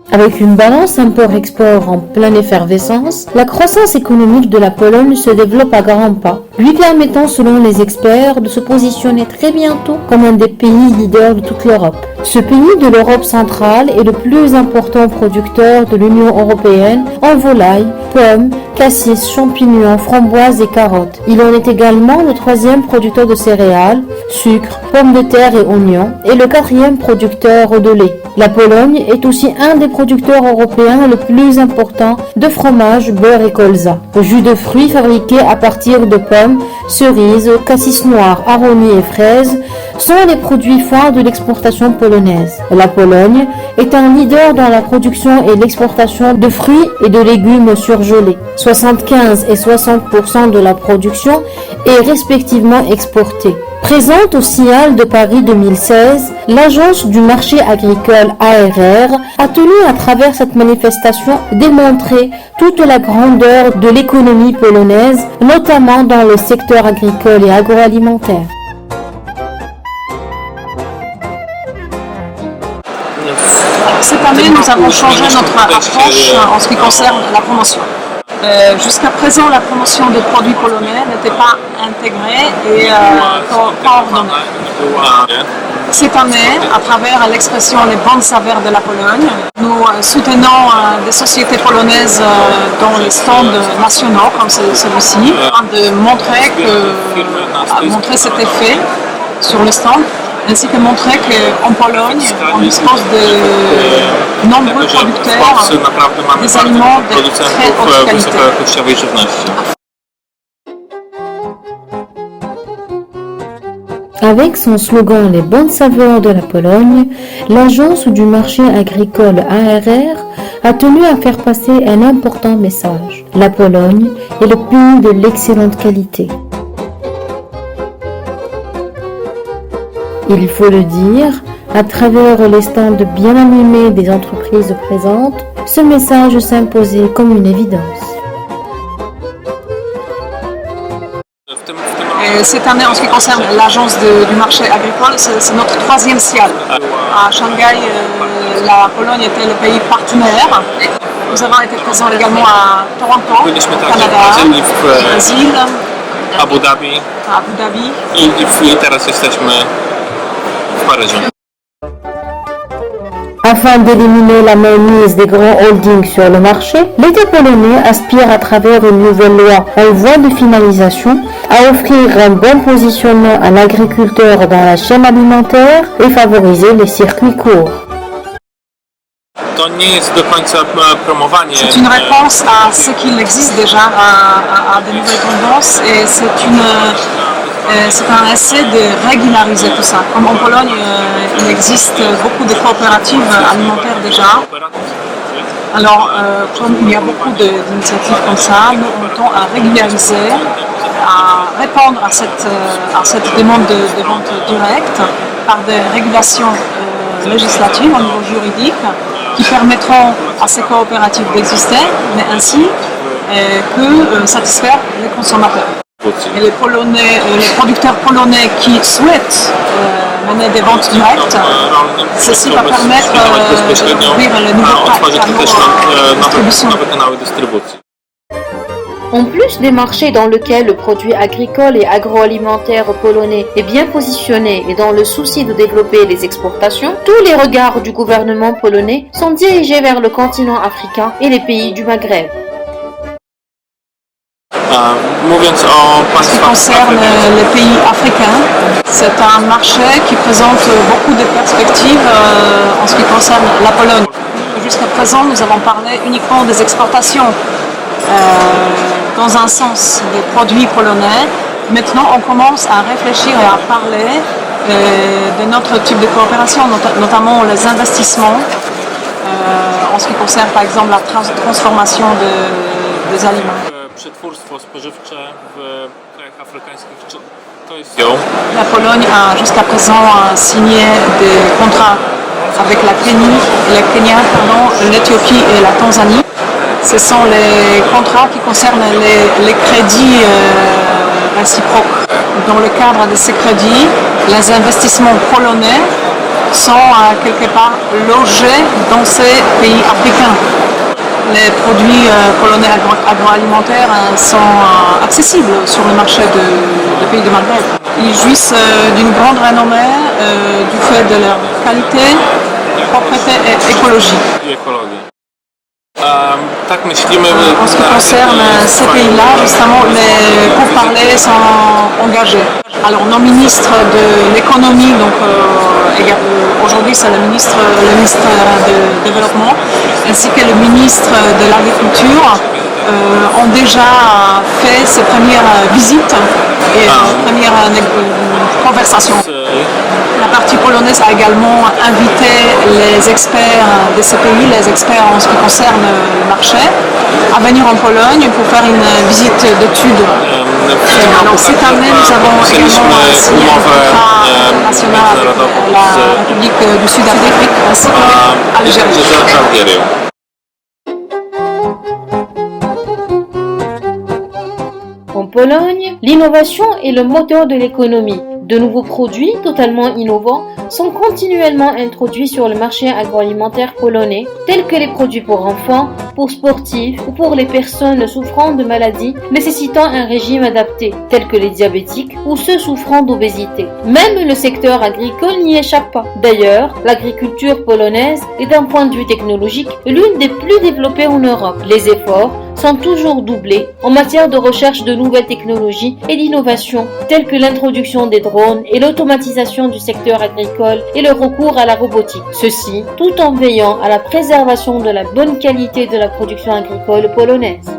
Avec une balance import-export en pleine effervescence, la croissance économique de la Pologne se développe à grands pas, lui permettant selon les experts de se positionner très bientôt comme un des pays leaders de toute l'Europe. Ce pays de l'Europe centrale est le plus important producteur de l'Union européenne en volailles, pommes, cassis, champignons, framboises et carottes. Il en est également le troisième producteur de céréales, sucre, pommes de terre et oignons, et le quatrième producteur de lait. La Pologne est aussi un des producteurs européens le plus important de fromage, beurre et colza. Jus de fruits fabriqués à partir de pommes, cerises, cassis noir, aronis et fraises sont les produits phares de l'exportation polonaise. La Pologne est un leader dans la production et l'exportation de fruits et de légumes surgelés. 75 et 60% de la production est respectivement exportée. Présente au Sial de Paris 2016, l'agence du marché agricole ARR a tenu à travers cette manifestation démontrer toute la grandeur de l'économie polonaise, notamment dans le secteur agricole et agroalimentaire. Cette année, nous avons changé notre approche en ce qui concerne la promotion. Jusqu'à présent, la promotion des produits polonais n'était pas intégrée et coordonnée. Cette année, à travers l'expression Les bonnes saveurs de la Pologne, nous soutenons des sociétés polonaises dans les stands nationaux comme celui-ci, afin de montrer cet effet sur le stand, ainsi que montrer qu'en Pologne, on dispose de nombreux producteurs des aliments de très haute qualité. Avec son slogan « Les bonnes saveurs de la Pologne », l'agence du marché agricole ARR a tenu à faire passer un important message. La Pologne est le pays de l'excellente qualité. Il faut le dire, à travers les stands bien animés des entreprises présentes, ce message s'imposait comme une évidence. Et cette année, en ce qui concerne l'agence du marché agricole, c'est notre troisième Sial. À Shanghai, la Pologne était le pays partenaire. Nous avons été présents également à Toronto, au Canada, au Brésil, Abu Dhabi i teraz jesteśmy w Paryżu. Afin d'éliminer la mainmise des grands holdings sur le marché, l'État polonais aspire à travers une nouvelle loi en voie de finalisation à offrir un bon positionnement à l'agriculteur dans la chaîne alimentaire et favoriser les circuits courts. C'est une réponse à ce qu'il existe déjà, à de nouvelles tendances, et c'est un essai de régulariser tout ça. Comme en Pologne, il existe beaucoup de coopératives alimentaires déjà. Alors, comme il y a beaucoup d'initiatives comme ça, nous on tend à régulariser, à répondre à cette demande de vente directe par des régulations législatives au niveau juridique qui permettront à ces coopératives d'exister, mais ainsi que satisfaire les consommateurs. Et les producteurs polonais qui souhaitent mener des ventes directes, ceci va permettre d'ouvrir le nouveau canal de distribution. En plus des marchés dans lesquels le produit agricole et agroalimentaire polonais est bien positionné et dans le souci de développer les exportations, tous les regards du gouvernement polonais sont dirigés vers le continent africain et les pays du Maghreb. En ce qui concerne les pays africains, c'est un marché qui présente beaucoup de perspectives en ce qui concerne la Pologne. Jusqu'à présent, nous avons parlé uniquement des exportations dans un sens des produits polonais. Maintenant, on commence à réfléchir et à parler de notre type de coopération, notamment les investissements en ce qui concerne par exemple la transformation des aliments. La Pologne a jusqu'à présent signé des contrats avec la Kenya, l'Éthiopie et la Tanzanie. Ce sont les contrats qui concernent les crédits réciproques. Dans le cadre de ces crédits, les investissements polonais sont quelque part logés dans ces pays africains. Les produits polonais agroalimentaires sont accessibles sur le marché des pays du Maghreb. Ils jouissent d'une grande renommée du fait de leur qualité, propreté et écologie. En ce qui concerne ces pays-là, justement, les pourparlers sont engagés. Alors nos ministres de l'économie, donc aujourd'hui c'est le ministre de développement, ainsi que le ministre de l'agriculture ont déjà fait ces premières visites et premières conversations. La partie polonaise a également invité les experts de ces pays, les experts en ce qui concerne le marché, à venir en Pologne pour faire une visite d'études. Alors cette année, nous avons également signé un contrat national avec la République du Sud-Afrique ainsi que l'Algérie. En Pologne, l'innovation est le moteur de l'économie. De nouveaux produits totalement innovants sont continuellement introduits sur le marché agroalimentaire polonais, tels que les produits pour enfants, pour sportifs ou pour les personnes souffrant de maladies nécessitant un régime adapté, tels que les diabétiques ou ceux souffrant d'obésité. Même le secteur agricole n'y échappe pas. D'ailleurs, l'agriculture polonaise est d'un point de vue technologique l'une des plus développées en Europe. Les efforts sont toujours doublés en matière de recherche de nouvelles technologies et d'innovation, telles que l'introduction des drones et l'automatisation du secteur agricole et le recours à la robotique. Ceci tout en veillant à la préservation de la bonne qualité de la production agricole polonaise.